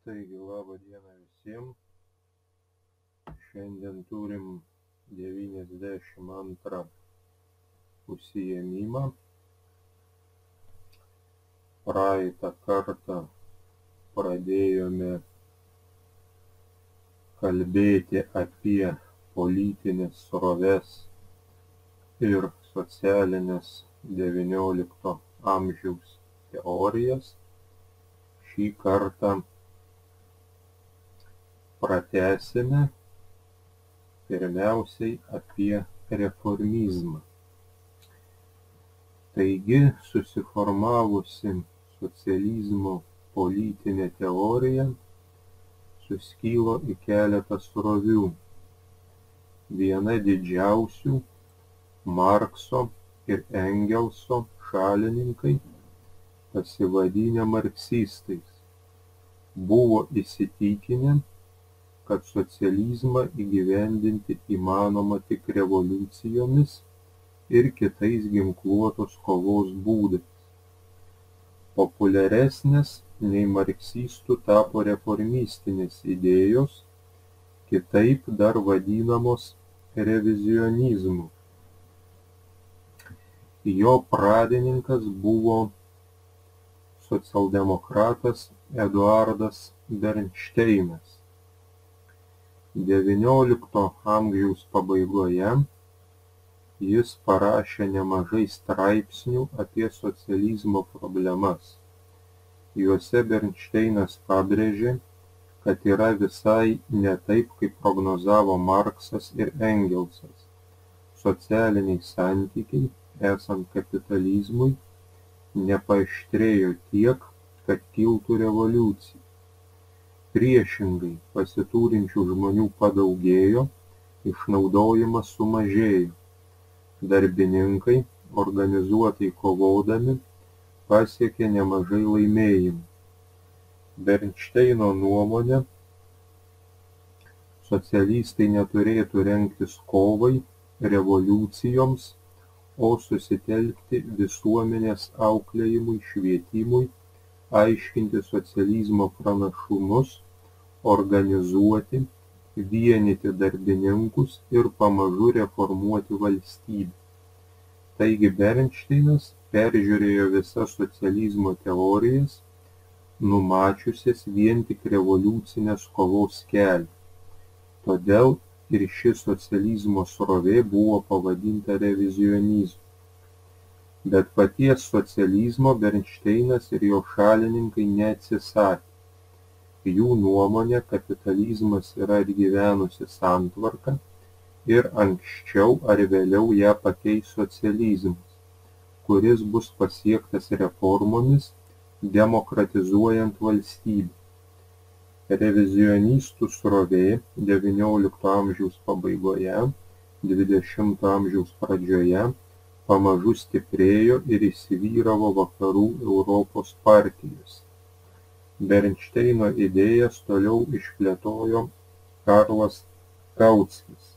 Taigi, laba diena visiems. Šiandien turim 92 užsiėmimą. Praeitą kartą pradėjome kalbėti apie politinės sroves ir socialinės XIX amžiaus teorijas. Šį kartą pratęsime pirmiausiai apie reformizmą. Taigi, susiformavusi socializmo politinė teorija suskylo į keletą srovių. Viena didžiausių Markso ir Engelso šalininkai, pasivadinę marksistais, buvo įsitikinę, kad socializmą įgyvendinti įmanoma tik revoliucijomis ir kitais ginkluotos kovos būdais. Populiaresnės nei marksistų tapo reformistinės idėjos, kitaip dar vadinamos revizionizmu. Jo pradininkas buvo socialdemokratas Eduardas Bernšteinas. XIX amžiaus pabaigoje jis parašė nemažai straipsnių apie socializmo problemas. Juose Bernšteinas pabrėžė, kad yra visai ne taip, kaip prognozavo Marksas ir Engelsas. Socialiniai santykiai, esant kapitalizmui, nepaaštrėjo tiek, kad kiltų revoliucija. Priešingai, pasiturinčių žmonių padaugėjo, išnaudojimas sumažėjo. Darbininkai, organizuotai kovodami, pasiekė nemažai laimėjimų. Bernšteino nuomone, socialistai neturėtų rengtis kovai, revoliucijoms, o susitelkti visuomenės auklėjimui, švietimui, aiškinti socializmo pranašumus, organizuoti, vienyti darbininkus ir pamažu reformuoti valstybę. Taigi Bernšteinas peržiūrėjo visas socializmo teorijas, numačiusias vien tik revoliucinės kovos kelią. Todėl ir ši socializmo srovė buvo pavadinta revizionizmu. Bet paties socializmo Bernšteinas ir jo šalininkai neatsisakė. Jų nuomonė, kapitalizmas yra atgyvenusi santvarka ir anksčiau ar vėliau ją pakeis socializmas, kuris bus pasiektas reformomis, demokratizuojant valstybę. Revizionistų srovė XIX amžiaus pabaigoje, XX amžiaus pradžioje pamažu stiprėjo ir įsivyravo vakarų Europos partijos. Bernšteino idėjas toliau išplėtojo Karlas Kautskas.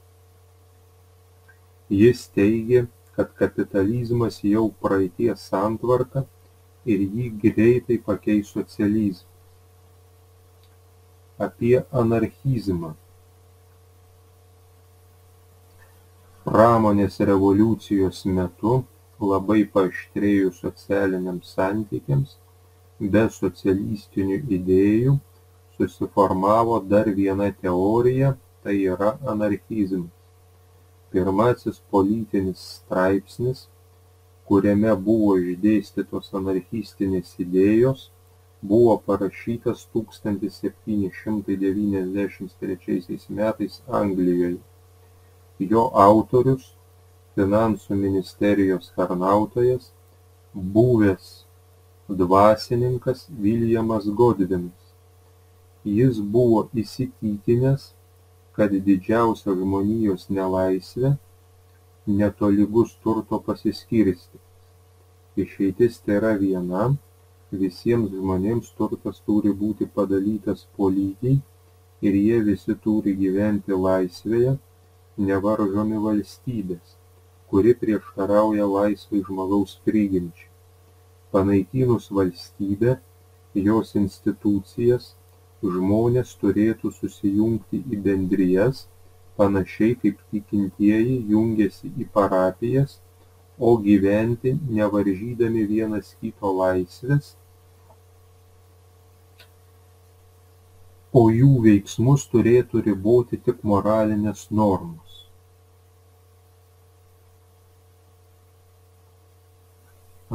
Jis teigė, kad kapitalizmas jau praeities santvarka ir jį greitai pakeis socializmas. Apie anarchizmą. Pramonės revoliucijos metu, labai paaštrėjus socialiniams santykiams, be socialistinių idėjų susiformavo dar viena teorija, tai yra anarchizmas. Pirmasis politinis straipsnis, kuriame buvo išdėstytos anarchistinės idėjos, buvo parašytas 1793 metais Anglijoje. Jo autorius, finansų ministerijos tarnautojas, buvęs dvasininkas Viljamas Godvinas. Jis buvo įsitikinęs, kad didžiausia žmonijos nelaisvė netolygus turto pasiskirstymas. Išeitis tėra viena, visiems žmonėms turtas turi būti padalytas po lygiai ir jie visi turi gyventi laisvėje, nevaržomi valstybės, kuri prieštarauja laisvai žmogaus prigimčiai. Panaikinus valstybę, jos institucijas, Žmonės turėtų susijungti į bendrijas, panašiai kaip tikintieji jungiasi į parapijas, o gyventi nevaržydami vienas kito laisvės, o jų veiksmus turėtų riboti tik moralinės normos.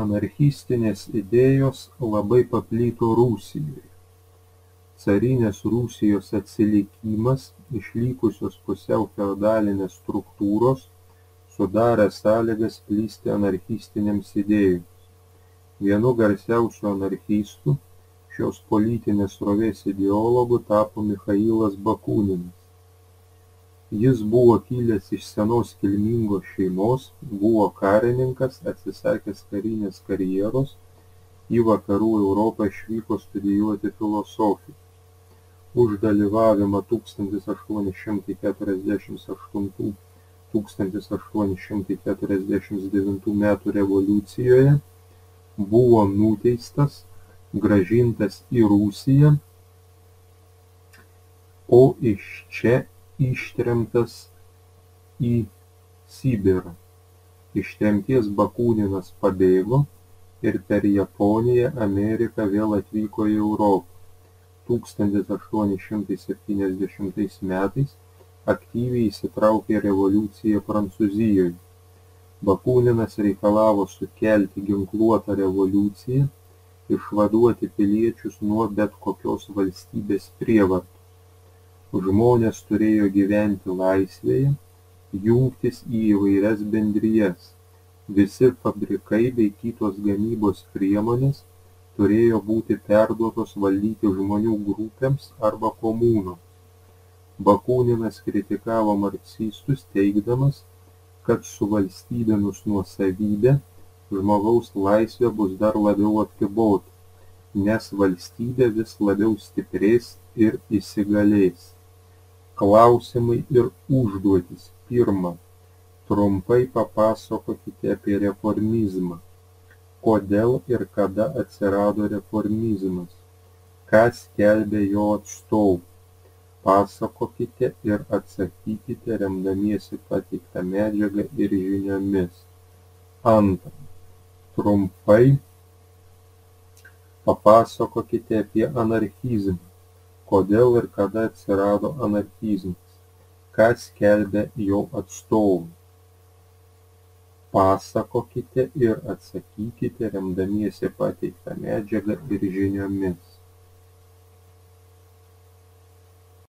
Anarchistinės idėjos labai paplito Rusijoje. Carinės Rusijos atsilikimas, išlikusios pusiau feodalinės struktūros, sudarė sąlygas plisti anarchistinėms idėjoms. Vienu garsiausių anarchistų, šios politinės srovės ideologų tapo Michailas Bakuninas. Jis buvo kilęs iš senos kilmingos šeimos, buvo karininkas, atsisakęs karinės karjeros, į vakarų Europą išvyko studijuoti filosofiją. Už dalyvavimą 1848–1849 metų revoliucijoje buvo nuteistas, grąžintas į Rusiją, o iš čia ištremtas į Sibirą. Iš tremties Bakuninas pabėgo ir per Japoniją, Ameriką vėl atvyko į Europą. 1870 metais aktyviai įsitraukė į revoliuciją Prancūzijoje. Bakuninas reikalavo sukelti ginkluotą revoliuciją, išvaduoti piliečius nuo bet kokios valstybės prievartos. Žmonės turėjo gyventi laisvėje, jungtis į įvairias bendrijas. Visi fabrikai bei kitos gamybos priemonės turėjo būti perduotos valdyti žmonių grupėms arba komunoms. Bakuninas kritikavo marksistus, teigdamas, kad suvalstybinus nuosavybę žmogaus laisvė bus dar labiau apribota, nes valstybė vis labiau stiprės ir įsigalės. Klausimai ir užduotys. Pirma, trumpai papasakokite apie reformizmą. Kodėl ir kada atsirado reformizmas? Ką skelbė jo atstovai? Pasakokite ir atsakykite remdamiesi pateiktą medžiagą ir žiniomis. Antra, trumpai papasakokite apie anarchizmą. Kodėl ir kada atsirado anarchizmas? Ką skelbė jo atstovai? Pasakokite ir atsakykite remdamiesi pateiktą medžiagą ir žiniomis.